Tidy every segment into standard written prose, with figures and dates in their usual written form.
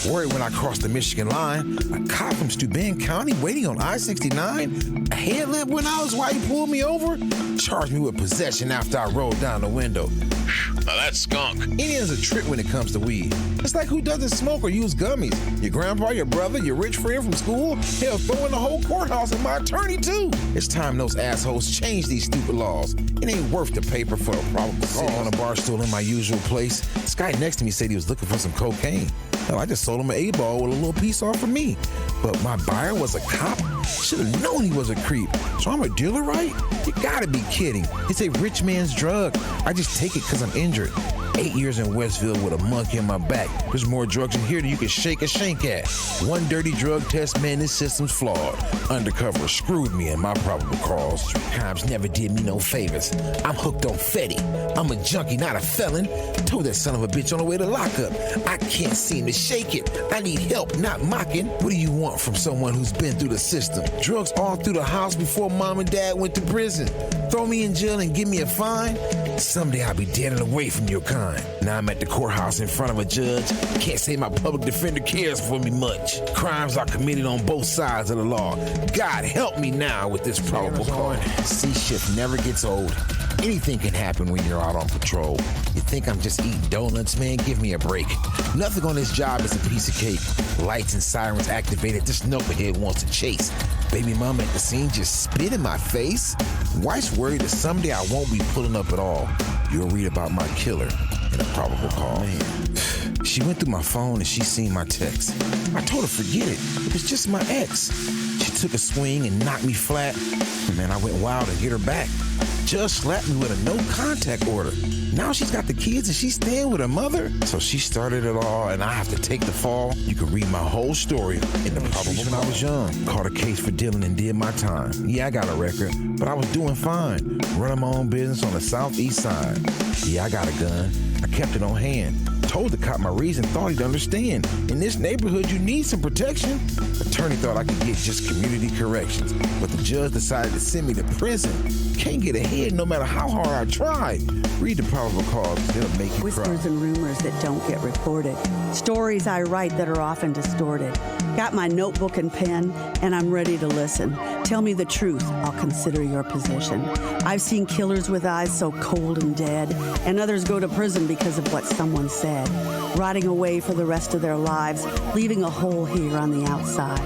Worried when I crossed the Michigan line. A cop from Steuben County waiting on I-69. A headlamp went out while he pulled me over. Charged me with possession after I rolled down the window. Now that's skunk. Indians a trick when it comes to weed. It's like who doesn't smoke or use gummies? Your grandpa, your brother, your rich friend from school? Hell, throw in the whole courthouse and my attorney too. It's time those assholes change these stupid laws. It ain't worth the paper for a probable cause. Sitting on a bar stool in my usual place. This guy next to me said he was looking for some cocaine. Hell, I just sold him an 8-ball with a little piece off for me. But my buyer was a cop? Should have known he was a creep. So I'm a dealer, right? You gotta be kidding. It's a rich man's drug. I just take it because I'm injured. 8 years in Westville with a monkey on my back. There's more drugs in here than you can shake a shank at. One dirty drug test, man, this system's flawed. Undercover screwed me in my probable cause. Crimes never did me no favors. I'm hooked on Fetty. I'm a junkie, not a felon. Told that son of a bitch on the way to lockup. I can't seem to shake it. I need help, not mocking. What do you want from someone who's been through the system? Drugs all through the house before mom and dad went to prison. Throw me in jail and give me a fine? Someday I'll be dead and away from your kind. Now I'm at the courthouse in front of a judge. Can't say my public defender cares for me much. Crimes are committed on both sides of the law. God help me now with this probable cause. C-shift never gets old. Anything can happen when you're out on patrol. You think I'm just eating donuts, man? Give me a break. Nothing on this job is a piece of cake. Lights and sirens activated. This knucklehead wants to chase. Baby mama at the scene just spit in my face. Wife's worried that someday I won't be pulling up at all. You'll read about my killer in a probable cause. Man. She went through my phone and she seen my text. I told her forget it. It was just my ex. She took a swing and knocked me flat. Man, I went wild to get her back. Judge slapped me with a no-contact order. Now she's got the kids and she's staying with her mother. So she started it all and I have to take the fall. You can read my whole story in the probable cause. When I was young, caught a case for dealing and did my time. Yeah, I got a record, but I was doing fine. Running my own business on the southeast side. Yeah, I got a gun. I kept it on hand. Told the cop my reason, thought he'd understand. In this neighborhood, you need some protection. Attorney thought I could get just community corrections, but the judge decided to send me to prison. Can't get ahead no matter how hard I try. Read the probable cause, it'll make you Whispers cry. and rumors that don't get reported. Stories I write that are often distorted. Got my notebook and pen, and I'm ready to listen. Tell me the truth, I'll consider your position. I've seen killers with eyes so cold and dead, and others go to prison because of what someone said, rotting away for the rest of their lives, leaving a hole here on the outside.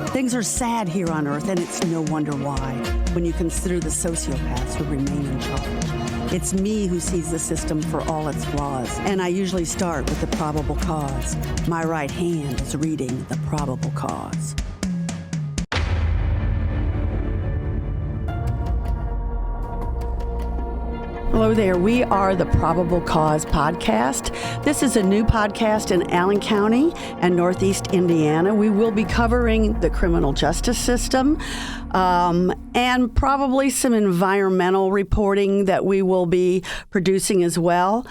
Things are sad here on Earth, and it's no wonder why, when you consider the sociopaths who remain in charge. It's me who sees the system for all its flaws, and I usually start with the probable cause. My right hand is reading the probable cause. Hello there. We are the Probable Cause Podcast. This is a new podcast in Allen County and Northeast Indiana. We will be covering the criminal justice system and probably some environmental reporting that we will be producing as well.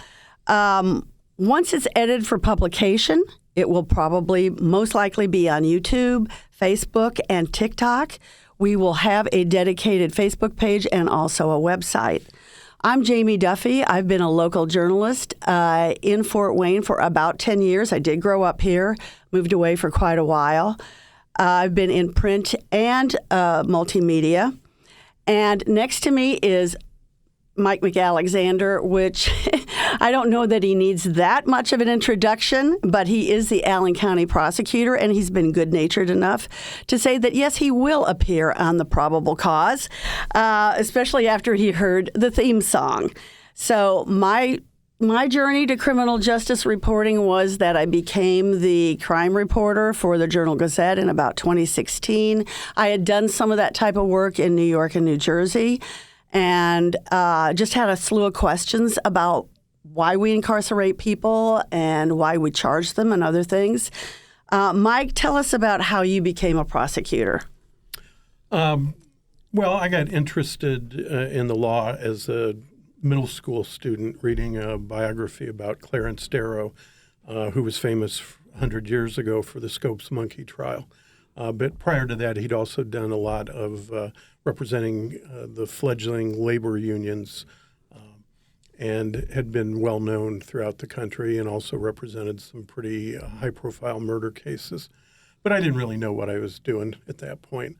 Once it's edited for publication, it will probably most likely be on YouTube, Facebook, and TikTok. We will have a dedicated Facebook page and also a website. I'm Jamie Duffy. I've been a local journalist in Fort Wayne for about 10 years. I did grow up here, moved away for quite a while. I've been in print and multimedia. And next to me is Mike McAlexander, which I don't know that he needs that much of an introduction, but he is the Allen County prosecutor, and he's been good-natured enough to say that, yes, he will appear on the probable cause, especially after he heard the theme song. So my journey to criminal justice reporting was that I became the crime reporter for the Journal-Gazette in about 2016. I had done some of that type of work in New York and New Jersey, and just had a slew of questions about why we incarcerate people and why we charge them and other things. Mike, tell us about how you became a prosecutor. Well, I got interested in the law as a middle school student reading a biography about Clarence Darrow, who was famous 100 years ago for the Scopes monkey trial. But prior to that, he'd also done a lot of representing the fledgling labor unions and had been well known throughout the country and also represented some pretty high-profile murder cases. But I didn't really know what I was doing at that point.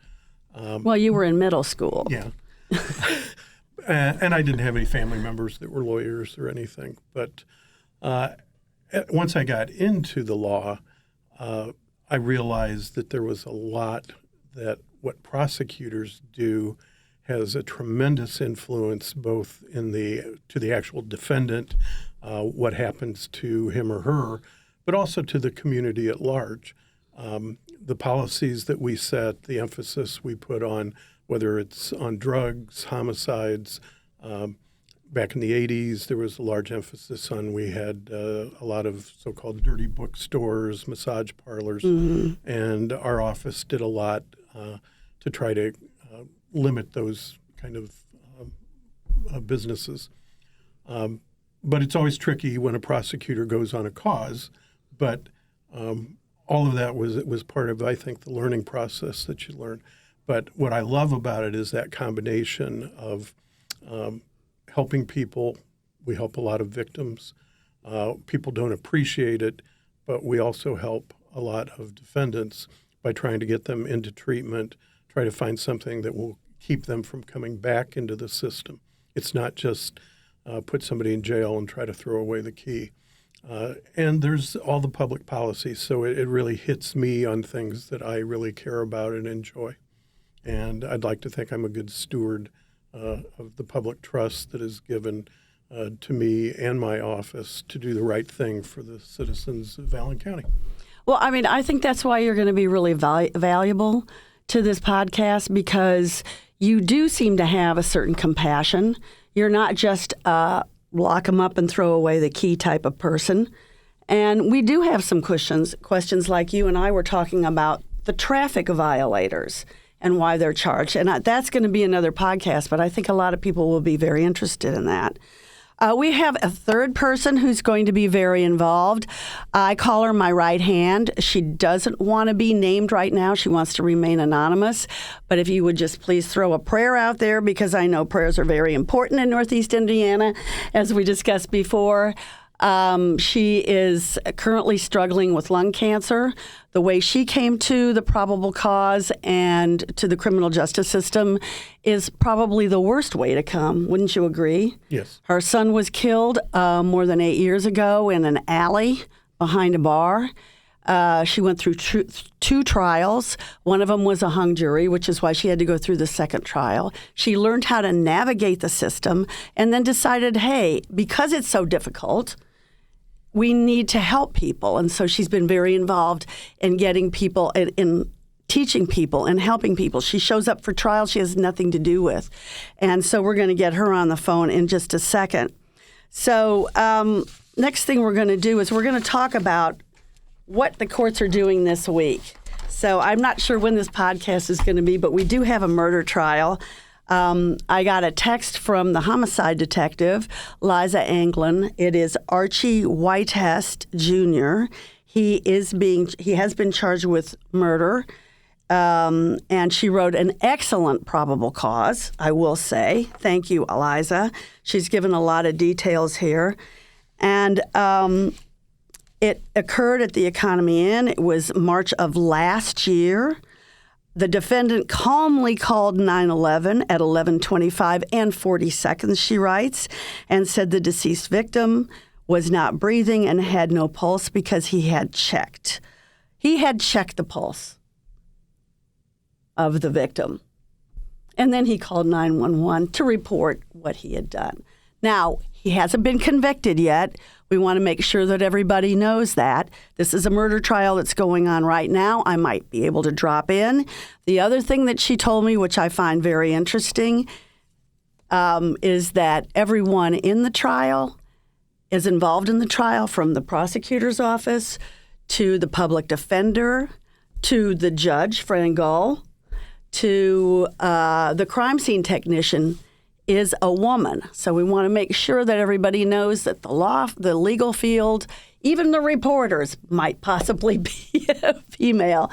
Well, you were in middle school. Yeah. And I didn't have any family members that were lawyers or anything. But once I got into the law, I realized that there was a lot that what prosecutors do has a tremendous influence both to the actual defendant, what happens to him or her, but also to the community at large. The policies that we set, the emphasis we put on, whether it's on drugs, homicides. Back in the 80s, there was a large emphasis on, we had a lot of so-called dirty bookstores, massage parlors, and our office did a lot to try to limit those kind of businesses. But it's always tricky when a prosecutor goes on a cause, but all of that was part of, I think, the learning process that you learn. But what I love about it is that combination of helping people. We help a lot of victims. People don't appreciate it, but we also help a lot of defendants by trying to get them into treatment, try to find something that will keep them from coming back into the system. It's not just put somebody in jail and try to throw away the key. And there's all the public policy, so it really hits me on things that I really care about and enjoy. And I'd like to think I'm a good steward of the public trust that is given to me and my office to do the right thing for the citizens of Allen County. Well, I mean, I think that's why you're going to be really valuable to this podcast, because you do seem to have a certain compassion. You're not just lock them up and throw away the key type of person. And we do have some questions like you and I were talking about the traffic violators and why they're charged. And that's going to be another podcast, but I think a lot of people will be very interested in that. We have a third person who's going to be very involved. I call her my right hand. She doesn't want to be named right now. She wants to remain anonymous. But if you would just please throw a prayer out there, because I know prayers are very important in Northeast Indiana, as we discussed before. She is currently struggling with lung cancer. The way she came to the probable cause and to the criminal justice system is probably the worst way to come. Wouldn't you agree? Yes. Her son was killed more than 8 years ago in an alley behind a bar. She went through two trials. One of them was a hung jury, which is why she had to go through the second trial. She learned how to navigate the system and then decided, hey, because it's so difficult, we need to help people. And so she's been very involved in getting people, in teaching people and helping people. She shows up for trials she has nothing to do with. And so we're going to get her on the phone in just a second. So next thing we're going to do is we're going to talk about what the courts are doing this week. So I'm not sure when this podcast is going to be, but we do have a murder trial. I got a text from the homicide detective, Liza Anglin. It is Archie Whitehest Jr. He has been charged with murder, and she wrote an excellent probable cause, I will say. Thank you, Eliza. She's given a lot of details here. And it occurred at the Economy Inn. It was March of last year. The defendant calmly called 911 at 11:25 and 40 seconds, she writes, and said the deceased victim was not breathing and had no pulse because he had checked. He had checked the pulse of the victim. And then he called 911 to report what he had done. Now, he hasn't been convicted yet. We want to make sure that everybody knows that. This is a murder trial that's going on right now. I might be able to drop in. The other thing that she told me, which I find very interesting, is that everyone in the trial is involved in the trial, from the prosecutor's office to the public defender to the judge, Frangal, to the crime scene technician, is a woman. So we want to make sure that everybody knows that the legal field, even the reporters might possibly be a female,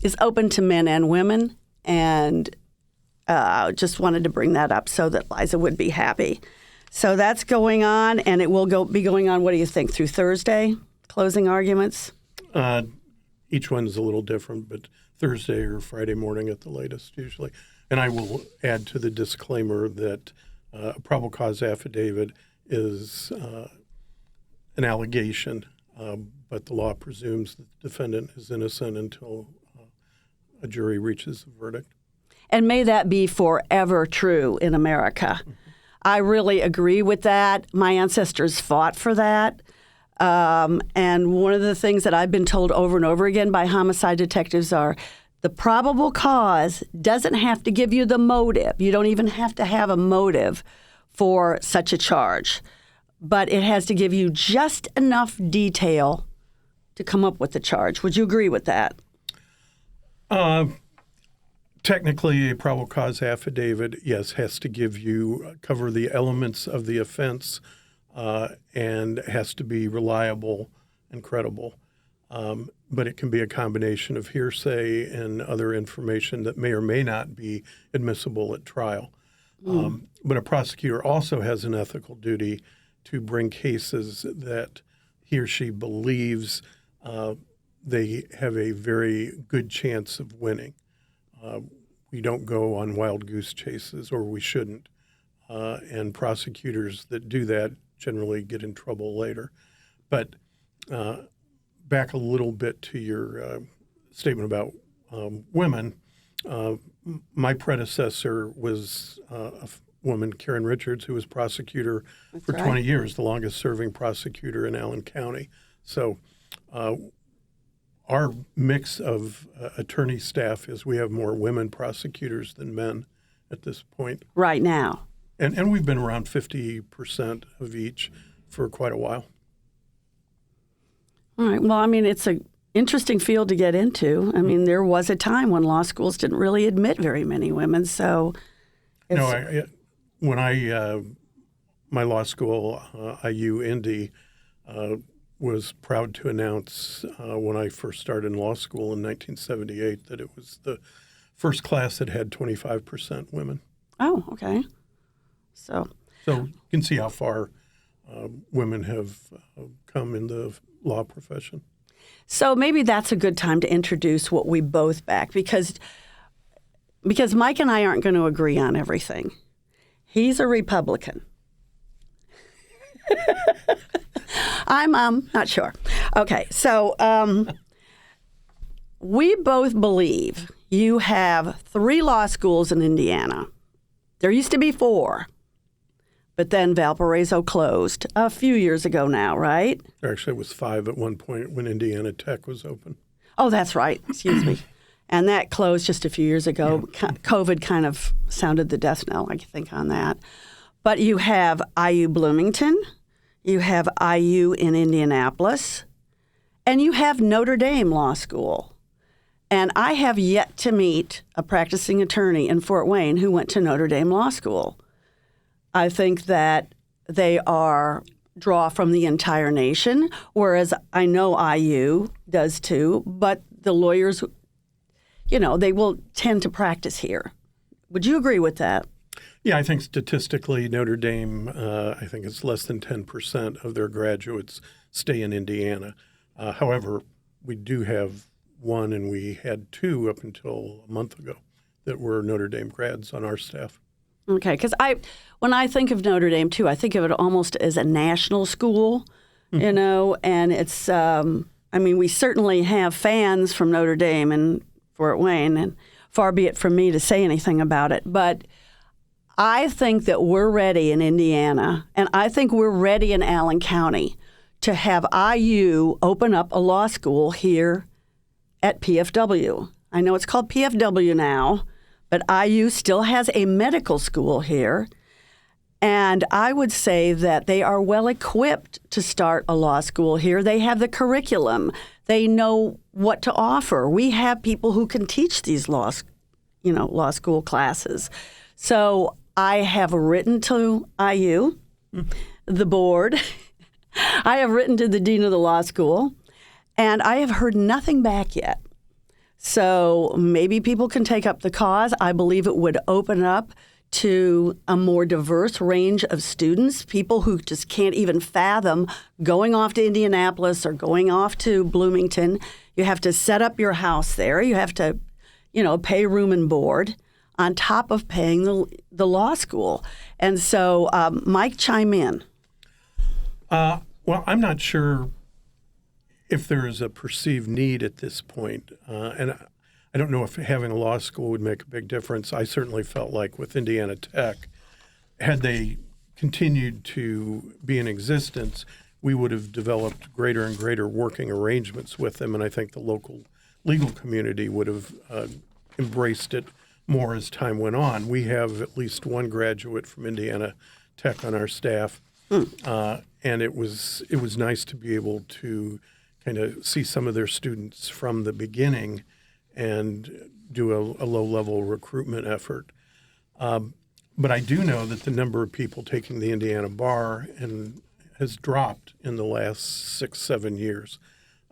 is open to men and women. And just wanted to bring that up so that Liza would be happy. So that's going on, and it will be going on, what do you think, through Thursday, closing arguments? Each one is a little different, but Thursday or Friday morning at the latest, usually. And I will add to the disclaimer that a probable cause affidavit is an allegation, but the law presumes that the defendant is innocent until a jury reaches a verdict. And may that be forever true in America. Mm-hmm. I really agree with that. My ancestors fought for that. And one of the things that I've been told over and over again by homicide detectives are the probable cause doesn't have to give you the motive. You don't even have to have a motive for such a charge. But it has to give you just enough detail to come up with the charge. Would you agree with that? Technically, a probable cause affidavit, yes, has to cover the elements of the offense and has to be reliable and credible. But it can be a combination of hearsay and other information that may or may not be admissible at trial. But a prosecutor also has an ethical duty to bring cases that he or she believes they have a very good chance of winning. We don't go on wild goose chases, or we shouldn't. And prosecutors that do that generally get in trouble later. But back a little bit to your statement about women, my predecessor was a woman, Karen Richards, who was prosecutor for 20 years, the longest serving prosecutor in Allen County. So our mix of attorney staff is we have more women prosecutors than men at this point. Right now. And we've been around 50% of each for quite a while. All right. Well, I mean, it's an interesting field to get into. I mean, there was a time when law schools didn't really admit very many women. So, my law school, IU Indy, was proud to announce when I first started in law school in 1978 that it was the first class that had 25% women. Oh, okay. So you can see how far women have come in the law profession. So maybe that's a good time to introduce what we both back, because Mike and I aren't going to agree on everything. He's a Republican. I'm not sure. Okay, so we both believe you have 3 law schools in Indiana. There used to be 4, but then Valparaiso closed a few years ago now, right? Actually, it was 5 at one point when Indiana Tech was open. Oh, that's right. Excuse me. And that closed just a few years ago. Yeah. COVID kind of sounded the death knell, I think, on that. But you have IU Bloomington, you have IU in Indianapolis, and you have Notre Dame Law School. And I have yet to meet a practicing attorney in Fort Wayne who went to Notre Dame Law School. I think that they draw from the entire nation, whereas I know IU does too, but the lawyers, they will tend to practice here. Would you agree with that? Yeah, I think statistically Notre Dame, I think it's less than 10% of their graduates stay in Indiana. However, we do have 1, and we had 2 up until a month ago that were Notre Dame grads on our staff. Okay, because when I think of Notre Dame, too, I think of it almost as a national school, and it's, we certainly have fans from Notre Dame and Fort Wayne, and far be it from me to say anything about it, but I think that we're ready in Indiana, and I think we're ready in Allen County to have IU open up a law school here at PFW. I know it's called PFW now, but IU still has a medical school here, and I would say that they are well equipped to start a law school here. They have the curriculum. They know what to offer. We have people who can teach these law school classes. So I have written to IU, the board. I have written to the dean of the law school, and I have heard nothing back yet. So maybe people can take up the cause. I believe it would open up to a more diverse range of students, people who just can't even fathom going off to Indianapolis or going off to Bloomington. You have to set up your house there. You have to, pay room and board on top of paying the law school. And so, Mike, chime in. Well, I'm not sure if there is a perceived need at this point. And I don't know if having a law school would make a big difference. I certainly felt like with Indiana Tech, had they continued to be in existence, we would have developed greater and greater working arrangements with them. And I think the local legal community would have embraced it more as time went on. We have at least one graduate from Indiana Tech on our staff. And it was nice to be able to kind of see some of their students from the beginning and do a low-level recruitment effort. But I do know that the number of people taking the Indiana bar has dropped in the last 6-7 years.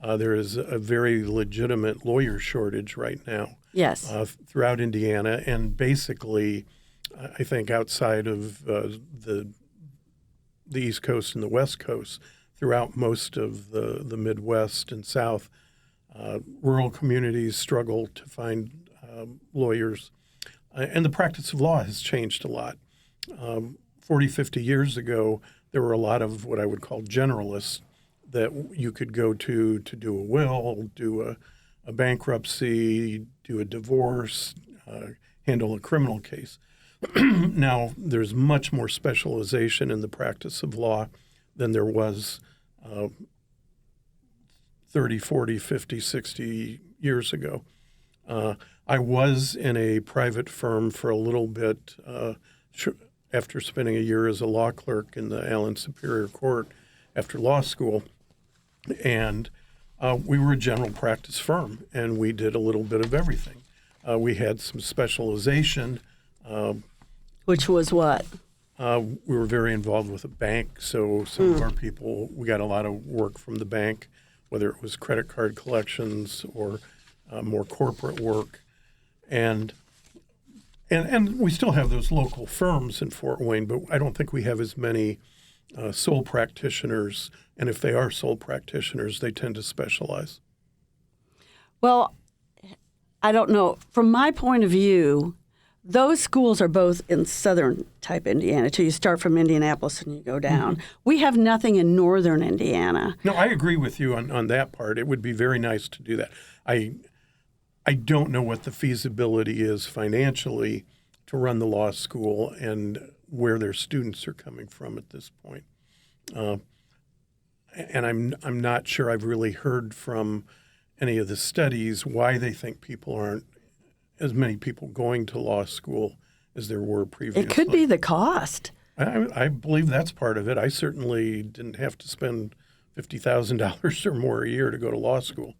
There is a very legitimate lawyer shortage right now. Yes. Throughout Indiana, and basically, I think outside of the East Coast and the West Coast, throughout most of the Midwest and South, rural communities struggle to find lawyers. And the practice of law has changed a lot. 40, 50 years ago, there were a lot of what I would call generalists that you could go to do a will, do a bankruptcy, do a divorce, handle a criminal case. Now, there's much more specialization in the practice of law than there was 30, 40, 50, 60 years ago. I was in a private firm for a little bit after spending a year as a law clerk in the Allen Superior Court after law school. And we were a general practice firm, and we did a little bit of everything. We had some specialization. Which was what? We were very involved with a bank, so some of our people, we got a lot of work from the bank, whether it was credit card collections or more corporate work. And we still have those local firms in Fort Wayne, but I don't think we have as many sole practitioners. And if they are sole practitioners, they tend to specialize. Well, I don't know. From my point of view, those schools are both in southern type Indiana, too. You start from Indianapolis and you go down. We have nothing in northern Indiana. No, I agree with you on that part. It would be very nice to do that. I don't know what the feasibility is financially to run the law school and where their students are coming from at this point. And I'm not sure I've really heard from any of the studies why they think people aren't as many people going to law school as there were previously. It could be the cost. I believe that's part of it. I certainly didn't have to spend $50,000 or more a year to go to law school.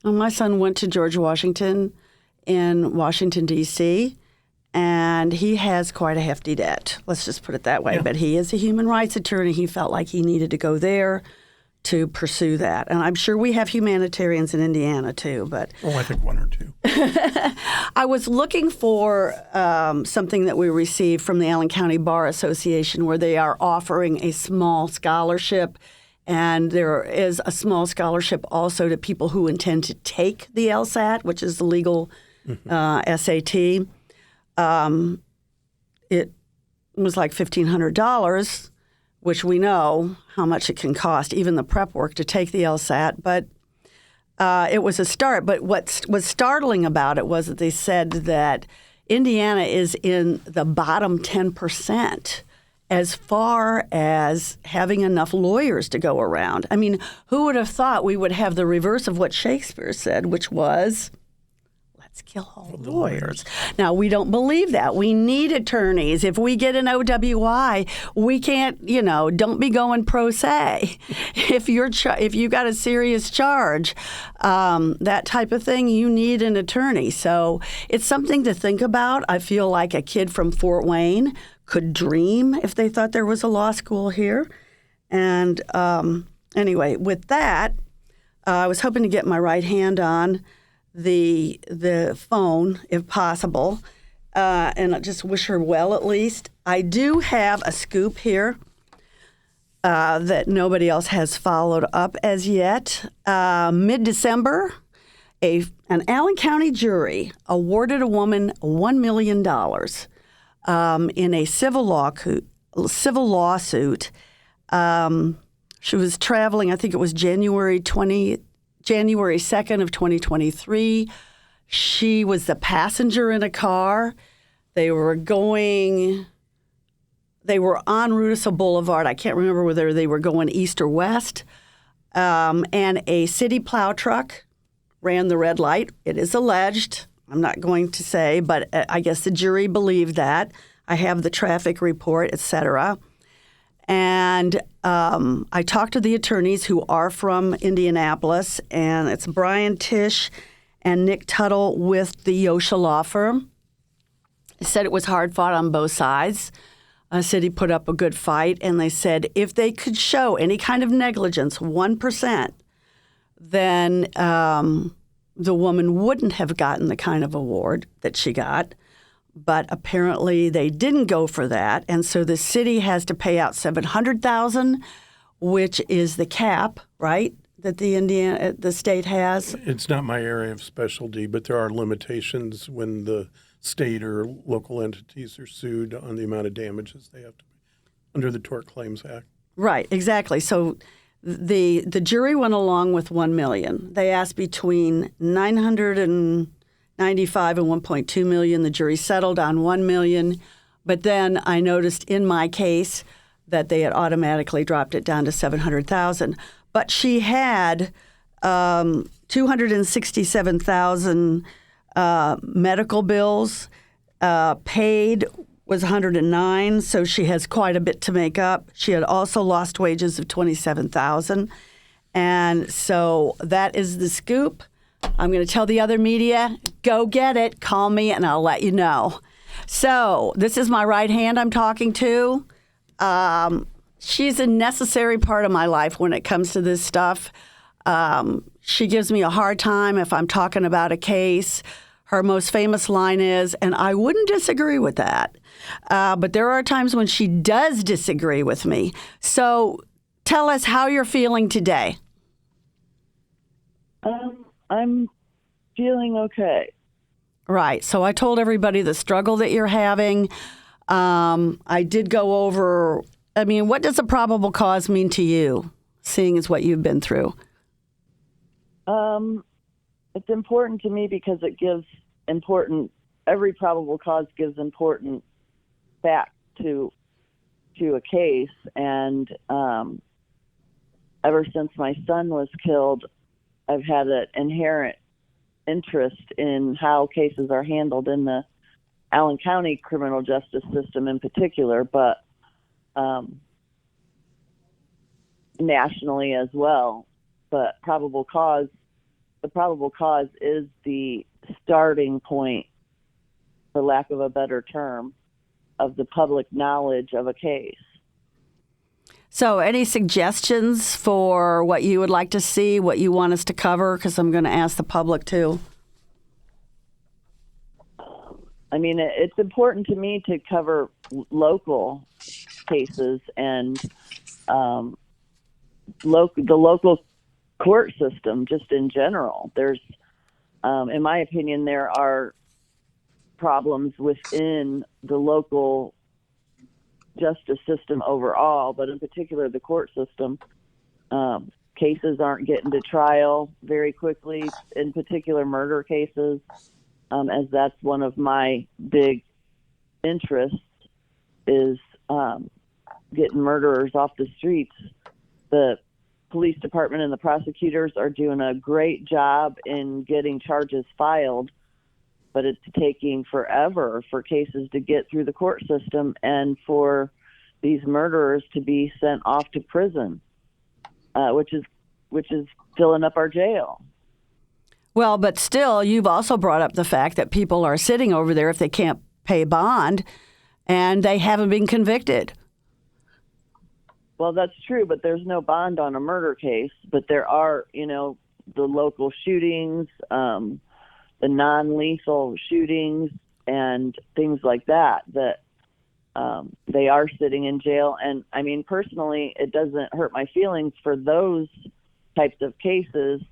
Well, my son went to George Washington in Washington, D.C., and he has quite a hefty debt. Let's just put it that way. Yeah. But he is a human rights attorney. He felt like he needed to go there to pursue that. And I'm sure we have humanitarians in Indiana, too. But I think one or two. I was looking for something that we received from the Allen County Bar Association where they are offering a small scholarship. And there is a small scholarship also to people who intend to take the LSAT, which is the legal SAT. It was like $1,500, which we know how much it can cost, even the prep work to take the LSAT. But it was a start. But what was startling about it was that they said that Indiana is in the bottom 10% as far as having enough lawyers to go around. I mean, who would have thought we would have the reverse of what Shakespeare said, which was, let's kill all the lawyers. Now, we don't believe that. We need attorneys. If we get an OWI, we can't, don't be going pro se. If you got a serious charge, that type of thing, you need an attorney. So it's something to think about. I feel like a kid from Fort Wayne could dream if they thought there was a law school here. And anyway, with that, I was hoping to get my right hand on the phone, if possible, and I just wish her well at least. I do have a scoop here that nobody else has followed up as yet. Mid-December, an Allen County jury awarded a woman $1 million in a civil lawsuit. She was traveling, I think it was January 2nd of 2023. She was the passenger in a car. They were on Rudisil Boulevard. I can't remember whether they were going east or west. And a city plow truck ran the red light. It is alleged. I'm not going to say, but I guess the jury believed that. I have the traffic report, et cetera. And I talked to the attorneys who are from Indianapolis, and it's Brian Tisch and Nick Tuttle with the Yosha Law Firm. They said it was hard fought on both sides. City put up a good fight, and they said if they could show any kind of negligence, 1%, then the woman wouldn't have gotten the kind of award that she got. But apparently they didn't go for that, and so the city has to pay out $700,000, which is the cap, right, that the state has. It's not my area of specialty, but there are limitations when the state or local entities are sued on the amount of damages they have to pay under the Tort Claims Act. Right, exactly. So the jury went along with $1 million. They asked between $995 and $1.2 million. The jury settled on $1 million, but then I noticed in my case that they had automatically dropped it down to $700,000. But she had $267,000 medical bills. Paid was $109,000, so she has quite a bit to make up. She had also lost wages of $27,000, and so that is the scoop. I'm going to tell the other media, go get it. Call me, and I'll let you know. So this is my right hand I'm talking to. She's a necessary part of my life when it comes to this stuff. She gives me a hard time if I'm talking about a case. Her most famous line is, and I wouldn't disagree with that, but there are times when she does disagree with me. So tell us how you're feeling today. I'm feeling okay. Right. So I told everybody the struggle that you're having. I did go over, what does a probable cause mean to you, seeing as what you've been through? It's important to me because it gives every probable cause gives important facts to a case. And ever since my son was killed, I've had an inherent interest in how cases are handled in the Allen County criminal justice system in particular, but nationally as well. But the probable cause is the starting point, for lack of a better term, of the public knowledge of a case. So any suggestions for what you would like to see, what you want us to cover? Because I'm going to ask the public too. It's important to me to cover local cases and the local court system just in general. There's, in my opinion, there are problems within the local justice system overall, but in particular the court system. Cases aren't getting to trial very quickly, in particular murder cases, as that's one of my big interests is getting murderers off the streets. The police department and the prosecutors are doing a great job in getting charges filed, but it's taking forever for cases to get through the court system and for these murderers to be sent off to prison, which is filling up our jail. Well, but still, you've also brought up the fact that people are sitting over there if they can't pay bond, and they haven't been convicted. Well, that's true, but there's no bond on a murder case. But there are, the local shootings, the non-lethal shootings, and things like that, they are sitting in jail. And I mean, personally, it doesn't hurt my feelings for those types of cases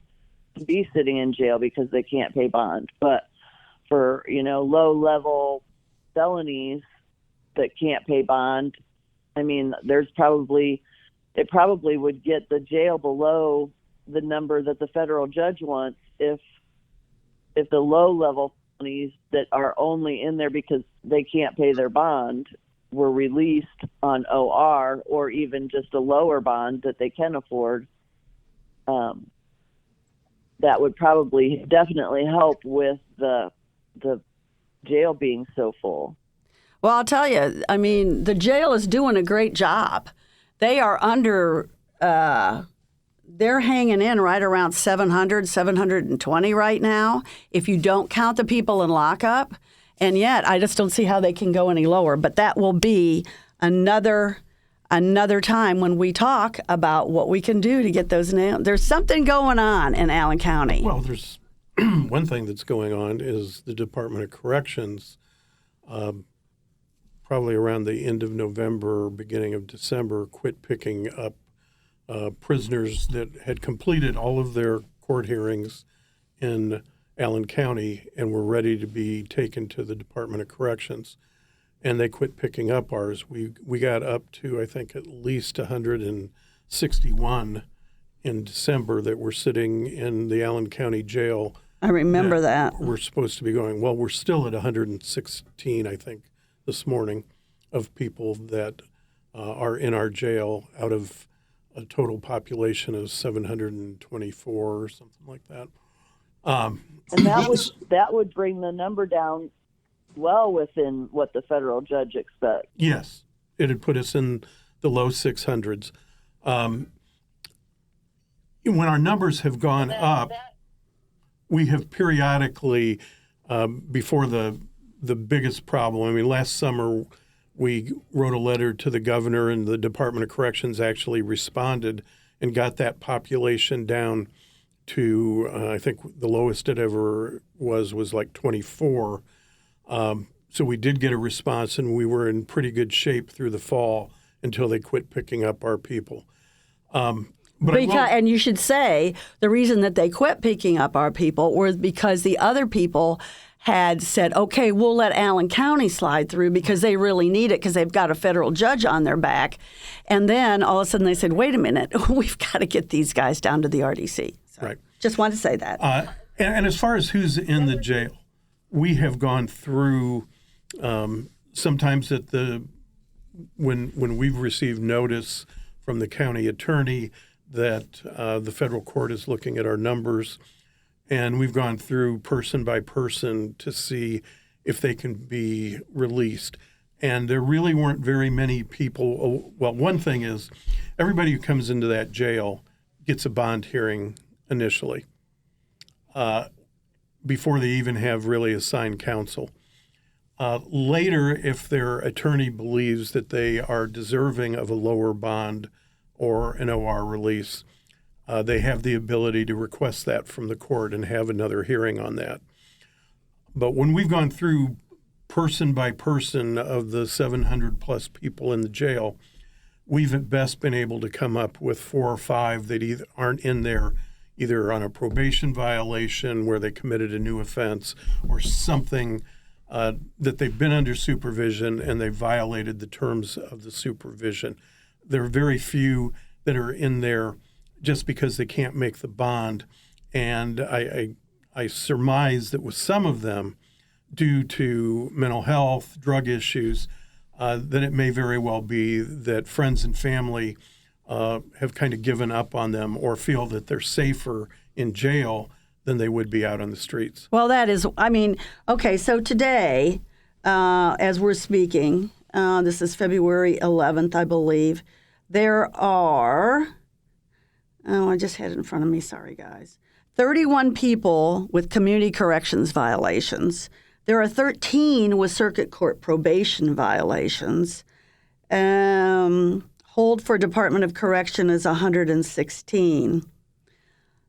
to be sitting in jail because they can't pay bond. But for, low level felonies that can't pay bond, I mean, it probably would get the jail below the number that the federal judge wants if the low level felonies that are only in there because they can't pay their bond were released on OR, or even just a lower bond that they can afford. That would probably definitely help with the jail being so full. Well, I'll tell you, I mean, the jail is doing a great job. They are they're hanging in right around 720 right now, if you don't count the people in lockup. And yet, I just don't see how they can go any lower. But that will be another time when we talk about what we can do to get those nailed. There's something going on in Allen County. Well, there's one thing that's going on is the Department of Corrections, probably around the end of November, beginning of December, quit picking up prisoners that had completed all of their court hearings in Allen County and were ready to be taken to the Department of Corrections. And they quit picking up ours. We got up to, I think, at least 161 in December that were sitting in the Allen County Jail. I remember that. We're supposed to be going, well, we're still at 116, I think, this morning, of people that are in our jail out of a total population of 724 or something like that. And that would bring the number down well within what the federal judge expects. Yes, it had put us in the low 600s. When our numbers have gone up, we have periodically, before the biggest problem, I mean, last summer we wrote a letter to the governor, and the Department of Corrections actually responded and got that population down to, I think the lowest it ever was like 24. So we did get a response, and we were in pretty good shape through the fall until they quit picking up our people. And you should say the reason that they quit picking up our people was because the other people had said, okay, we'll let Allen County slide through because they really need it because they've got a federal judge on their back. And then all of a sudden they said, wait a minute, we've got to get these guys down to the RDC. So right. Just wanted to say that. And as far as who's in the jail, we have gone through sometimes when we've received notice from the county attorney that the federal court is looking at our numbers, and we've gone through person by person to see if they can be released. And there really weren't very many people. Well, one thing is everybody who comes into that jail gets a bond hearing initially before they even have really assigned counsel. Later, if their attorney believes that they are deserving of a lower bond or an OR release, they have the ability to request that from the court and have another hearing on that. But when we've gone through person by person of the 700 plus people in the jail, we've at best been able to come up with 4 or 5 that either aren't in there either on a probation violation where they committed a new offense or something that they've been under supervision and they violated the terms of the supervision. There are very few that are in there just because they can't make the bond. And I surmise that with some of them, due to mental health, drug issues, that it may very well be that friends and family have kind of given up on them or feel that they're safer in jail than they would be out on the streets. Well, that is, I mean, okay, so today, as we're speaking, this is February 11th, I believe, there are, I just had it in front of me, sorry guys, 31 people with community corrections violations. There are 13 with circuit court probation violations. Hold for Department of Correction is 116.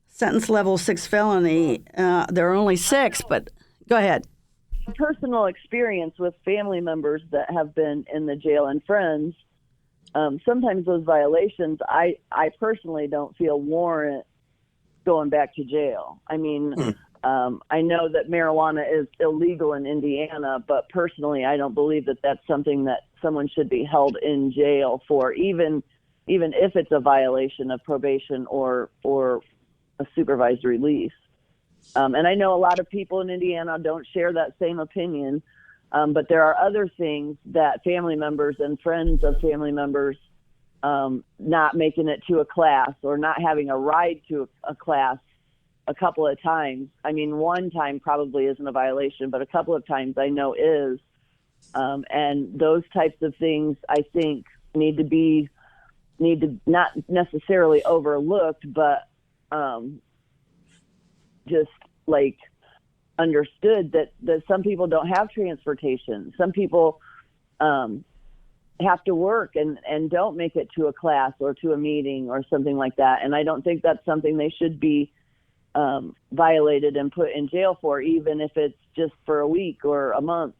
Sentence level 6 felony, there are only 6, but go ahead. personal experience with family members that have been in the jail and friends, sometimes those violations, I personally don't feel warrant going back to jail. I mean, I know that marijuana is illegal in Indiana, but personally, I don't believe that that's something that someone should be held in jail for, even if it's a violation of probation or a supervised release. And I know a lot of people in Indiana don't share that same opinion, but there are other things that family members and friends of family members not making it to a class or not having a ride to a class a couple of times. I mean, one time probably isn't a violation, but a couple of times I know is. And those types of things, I think, need to not necessarily overlooked, but just like understood that some people don't have transportation. Some people have to work and don't make it to a class or to a meeting or something like that. And I don't think that's something they should be violated and put in jail for, even if it's just for a week or a month.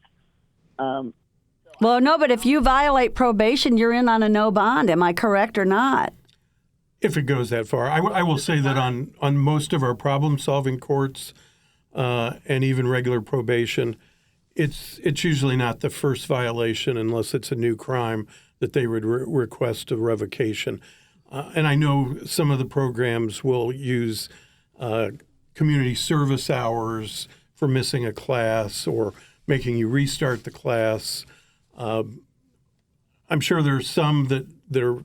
Well, no, but if you violate probation, you're in on a no bond. Am I correct or not? If it goes that far. I will say that on most of our problem-solving courts and even regular probation, it's usually not the first violation unless it's a new crime that they would request a revocation. And I know some of the programs will use community service hours for missing a class or making you restart the class. I'm sure there's some that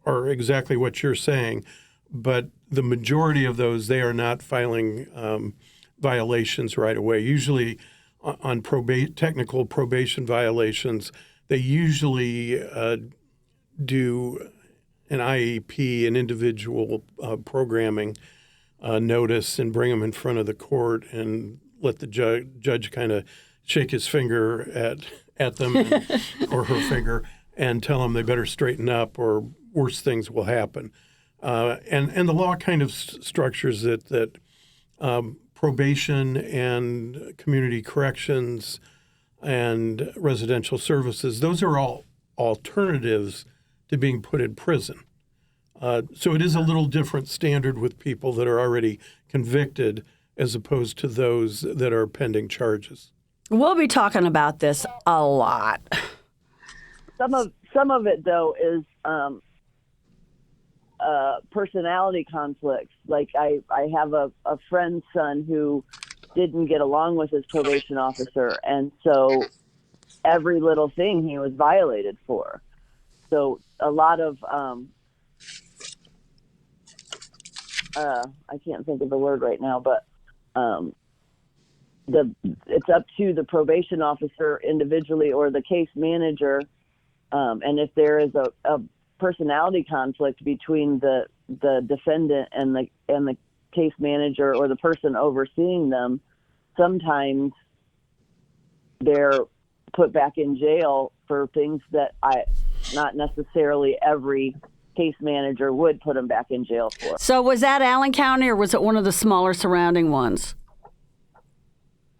are exactly what you're saying, but the majority of those, they are not filing violations right away. Usually on technical probation violations, they usually do an IEP, an individual programming notice, and bring them in front of the court and let the judge kind of shake his finger at them or her finger and tell them they better straighten up or worse things will happen. And the law kind of structures it that probation and community corrections and residential services, those are all alternatives to being put in prison. So it is a little different standard with people that are already convicted as opposed to those that are pending charges. We'll be talking about this a lot. Some of it, though, is personality conflicts. Like I have a friend's son who didn't get along with his probation officer, and so every little thing he was violated for. So a lot of I can't think of the word right now, but it's up to the probation officer individually or the case manager, and if there is a personality conflict between the defendant and the case manager or the person overseeing them, sometimes they're put back in jail for things that not necessarily every case manager would put them back in jail for. So was that Allen County or was it one of the smaller surrounding ones?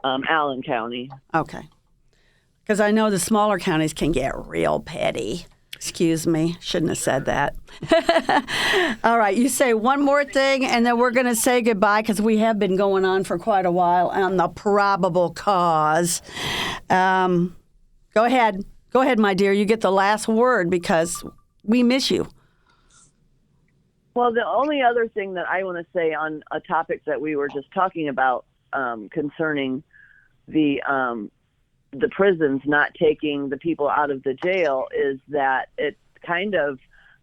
Allen County. Okay. Because I know the smaller counties can get real petty. Excuse me. Shouldn't have said that. All right. You say one more thing, and then we're going to say goodbye because we have been going on for quite a while on the probable cause. Go ahead. Go ahead, my dear. You get the last word because we miss you. Well, the only other thing that I want to say on a topic that we were just talking about concerning the prisons not taking the people out of the jail is that it kind of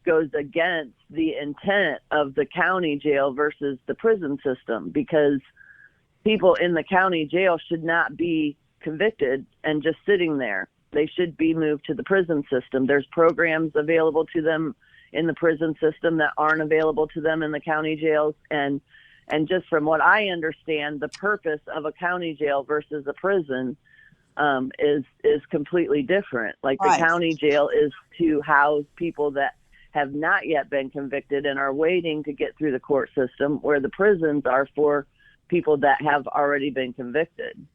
goes against the intent of the county jail versus the prison system, because people in the county jail should not be convicted and just sitting there. They should be moved to the prison system. There's programs available to them in the prison system that aren't available to them in the county jails. And just from what I understand, the purpose of a county jail versus a prison is completely different. Like the county jail is to house people that have not yet been convicted and are waiting to get through the court system, where the prisons are for people that have already been convicted.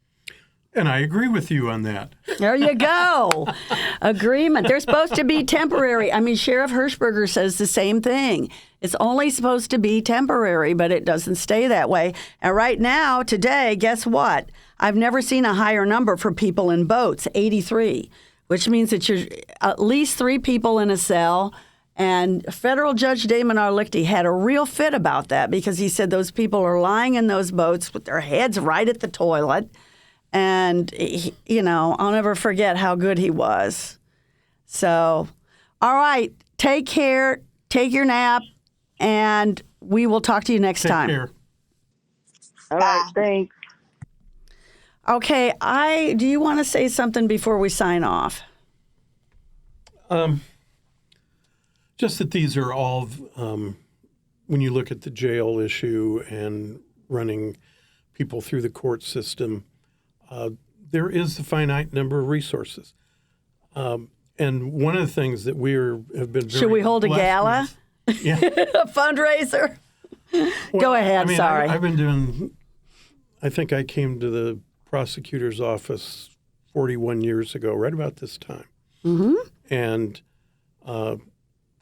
And I agree with you on that. There you go. Agreement. They're supposed to be temporary. I mean, Sheriff Hirschberger says the same thing. It's only supposed to be temporary, but it doesn't stay that way. And right now, today, guess what? I've never seen a higher number for people in boats, 83, which means that you're at least 3 people in a cell. And Federal Judge Damon R. Lichty had a real fit about that because he said those people are lying in those boats with their heads right at the toilet. And, I'll never forget how good he was. So, all right, take care, take your nap, and we will talk to you next time. Take care. All right, thanks. Okay, do you want to say something before we sign off? Just that these are all, when you look at the jail issue and running people through the court system, there is a finite number of resources. And one of the things that have been very Should we hold a gala? Yeah. A fundraiser? Go ahead, sorry. I've been I think I came to the prosecutor's office 41 years ago, right about this time. Mm-hmm. And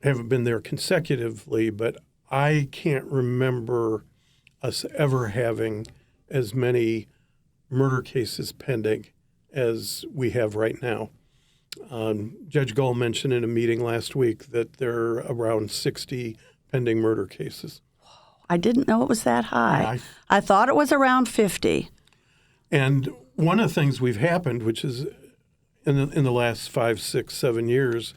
haven't been there consecutively, but I can't remember us ever having as many murder cases pending as we have right now. Judge Gull mentioned in a meeting last week that there are around 60 pending murder cases. I didn't know it was that high. Yeah, I thought it was around 50. And one of the things we've happened, which is in the last 5, 6, 7 years,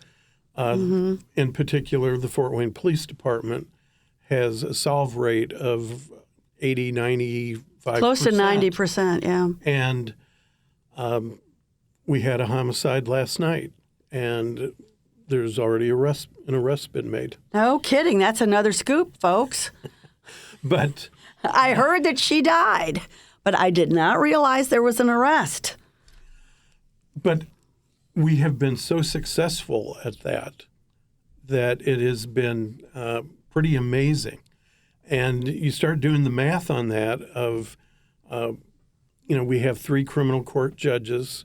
in particular, the Fort Wayne Police Department has a solve rate of 80, 95%. Close to 90%, yeah. And we had a homicide last night, and there's already an arrest been made. No kidding. That's another scoop, folks. But I heard that she died, but I did not realize there was an arrest. But we have been so successful at that it has been pretty amazing. And you start doing the math on that of, we have 3 criminal court judges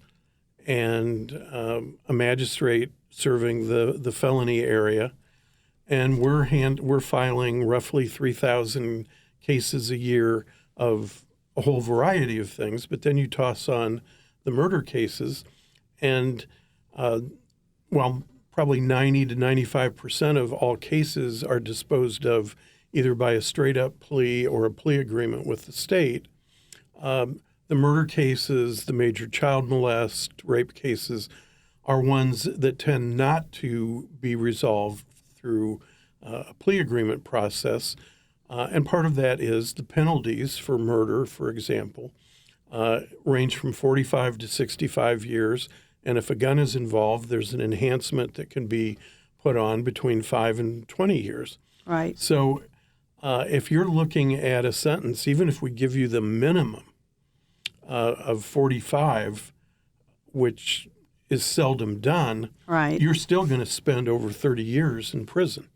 and a magistrate serving the felony area. And we're filing roughly 3,000 cases a year of a whole variety of things. But then you toss on the murder cases, and probably 90 to 95% of all cases are disposed of either by a straight-up plea or a plea agreement with the state. The murder cases, the major child molest, rape cases, are ones that tend not to be resolved through a plea agreement process. And part of that is the penalties for murder, for example, range from 45 to 65 years. And if a gun is involved, there's an enhancement that can be put on between 5 and 20 years. Right. So if you're looking at a sentence, even if we give you the minimum of 45, which is seldom done, right, you're still going to spend over 30 years in prison.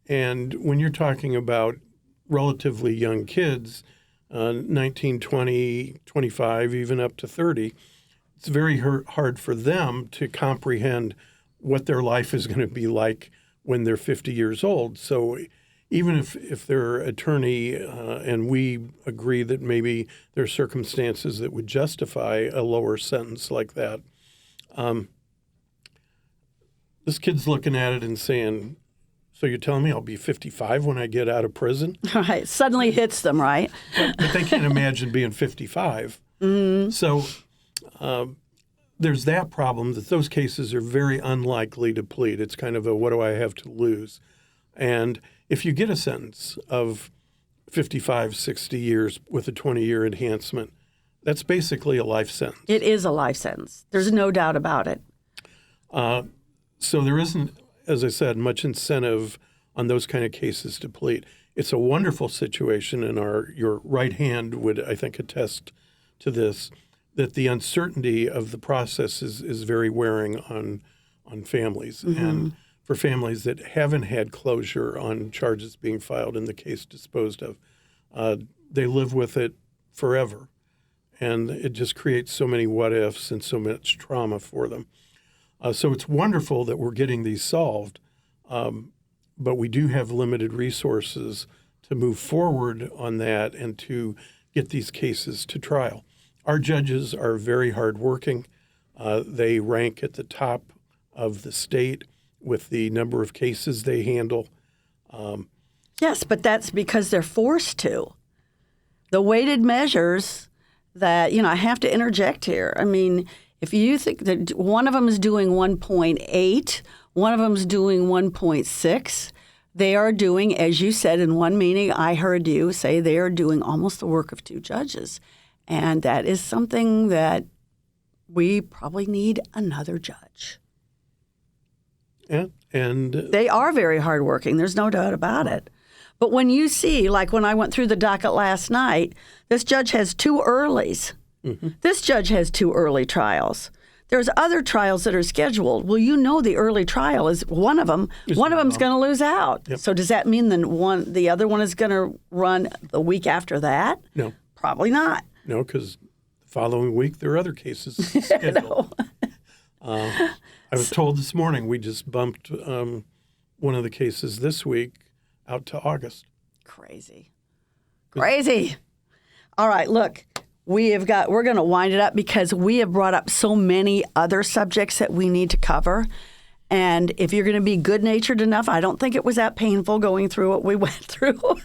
And when you're talking about relatively young kids, 19, 20, 25, even up to 30, it's very hard for them to comprehend what their life is going to be like when they're 50 years old. So even if their attorney and we agree that maybe there are circumstances that would justify a lower sentence like that, this kid's looking at it and saying, so you're telling me I'll be 55 when I get out of prison? Right. Suddenly hits them, right? But they can't imagine being 55. Mm-hmm. So there's that problem that those cases are very unlikely to plead. It's kind of a what do I have to lose? And if you get a sentence of 55, 60 years with a 20-year enhancement, that's basically a life sentence. It is a life sentence. There's no doubt about it. So there isn't, as I said, much incentive on those kind of cases to plead. It's a wonderful situation, and your right hand would, I think, attest to this, that the uncertainty of the process is very wearing on families. Mm-hmm. And for families that haven't had closure on charges being filed and the case disposed of, they live with it forever. and it just creates so many what ifs and so much trauma for them. So it's wonderful that we're getting these solved, but we do have limited resources to move forward on that and to get these cases to trial. Our judges are very hardworking. They rank at the top of the state with the number of cases they handle. Yes, but that's because they're forced to. The weighted measures that, I have to interject here. I mean, if you think that one of them is doing 1.8, one of them is doing 1.6, they are doing, as you said in one meeting, I heard you say they are doing almost the work of two judges. And that is something that we probably need another judge. Yeah, and they are very hardworking. There's no doubt about it. But when you see, like when I went through the docket last night, this judge has 2 earlies. Mm-hmm. This judge has 2 early trials. There's other trials that are scheduled. Well, the early trial is one of them. One of them's going to lose out. Yep. So does that mean the other one is going to run the week after that? No. Probably not. No, because the following week there are other cases scheduled. I was told this morning we just bumped one of the cases this week out to August. Crazy. All right, look, we're going to wind it up because we have brought up so many other subjects that we need to cover. And if you're going to be good-natured enough, I don't think it was that painful going through what we went through.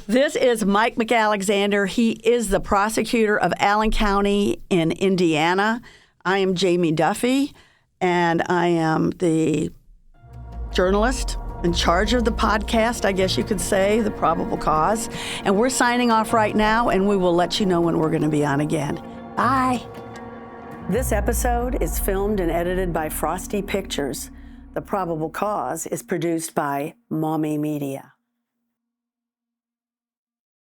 This is Mike McAlexander. He is the prosecutor of Allen County in Indiana. I am Jamie Duffy, and I am the journalist in charge of the podcast, I guess you could say, The Probable Cause. And we're signing off right now, and we will let you know when we're going to be on again. Bye. This episode is filmed and edited by Frosty Pictures. The Probable Cause is produced by Maumee Media.